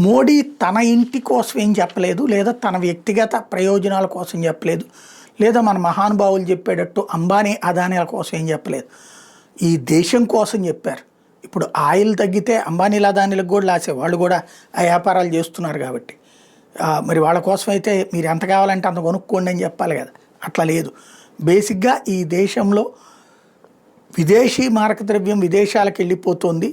మోడీ తన ఇంటి కోసం ఏం చెప్పలేదు, లేదా తన వ్యక్తిగత ప్రయోజనాల కోసం చెప్పలేదు, లేదా మన మహానుభావులు చెప్పేటట్టు అంబానీ అదానీల కోసం ఏం చెప్పలేదు. ఈ దేశం కోసం చెప్పారు. ఇప్పుడు ఆయిల్ తగ్గితే అంబానీల అదానీలకు కూడా లాసే, వాళ్ళు కూడా ఆ వ్యాపారాలు చేస్తున్నారు కాబట్టి మరి వాళ్ళ కోసం అయితే మీరు ఎంత కావాలంటే అంత కొనుక్కోండి అని చెప్పాలి కదా. అట్లా లేదు. బేసిక్గా ఈ దేశంలో విదేశీ మారక ద్రవ్యం విదేశాలకు వెళ్ళిపోతుంది,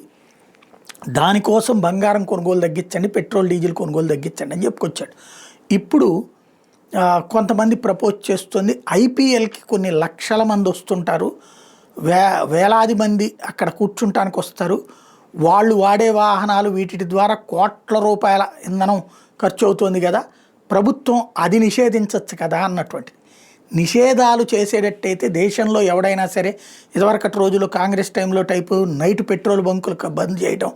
దానికోసం బంగారం కొనుగోలు తగ్గించండి, పెట్రోల్ డీజిల్ కొనుగోలు తగ్గించండి అని చెప్పుకొచ్చాడు. ఇప్పుడు కొంతమంది ప్రపోజ్ చేస్తుంది, ఐపీఎల్కి కొన్ని లక్షల మంది వస్తుంటారు, వేలాది మంది అక్కడ కూర్చుంటానికి వస్తారు, వాళ్ళు వాడే వాహనాలు వీటి ద్వారా కోట్ల రూపాయల ఇంధనం ఖర్చు అవుతుంది కదా, ప్రభుత్వం అది నిషేధించవచ్చు కదా అన్నటువంటిది. నిషేధాలు చేసేటట్టయితే దేశంలో ఎవడైనా సరే ఇదివరకటి రోజుల్లో కాంగ్రెస్ టైంలో టైపు నైట్ పెట్రోల్ బంకులు బంద్ చేయడం,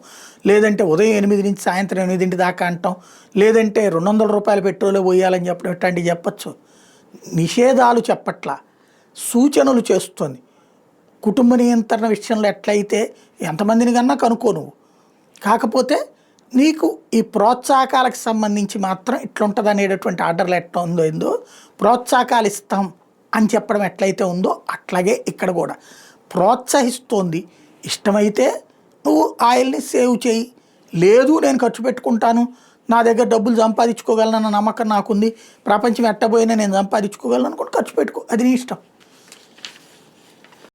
లేదంటే ఉదయం 8 నుంచి సాయంత్రం 8 దాకా అంటాం, లేదంటే 200 రూపాయల పెట్రోల్ పోయాలని చెప్పడం ఇట్లాంటివి చెప్పచ్చు. నిషేధాలు చెప్పట్లా, సూచనలు చేస్తుంది. కుటుంబ నియంత్రణ విషయంలో ఎట్లయితే ఎంతమందిని కన్నా కనుక్కో నువ్వు, కాకపోతే నీకు ఈ ప్రోత్సాహకాలకు సంబంధించి మాత్రం ఇట్లుంటుంది అనేటటువంటి ఆర్డర్లు ఎట్లా ఉందో ఏందో ప్రోత్సాహకాలు ఇస్తాం అని చెప్పడం ఎట్లయితే ఉందో అట్లాగే ఇక్కడ కూడా ప్రోత్సహిస్తోంది. ఇష్టమైతే నువ్వు ఆయిల్ని సేవ్ చేయి, లేదు నేను ఖర్చు పెట్టుకుంటాను, నా దగ్గర డబ్బులు సంపాదించుకోగలనన్న నమ్మకం నాకుంది, ప్రపంచం ఎట్టబోయినా నేను సంపాదించుకోగలను అనుకుంటే ఖర్చు పెట్టుకో, అది నీ ఇష్టం.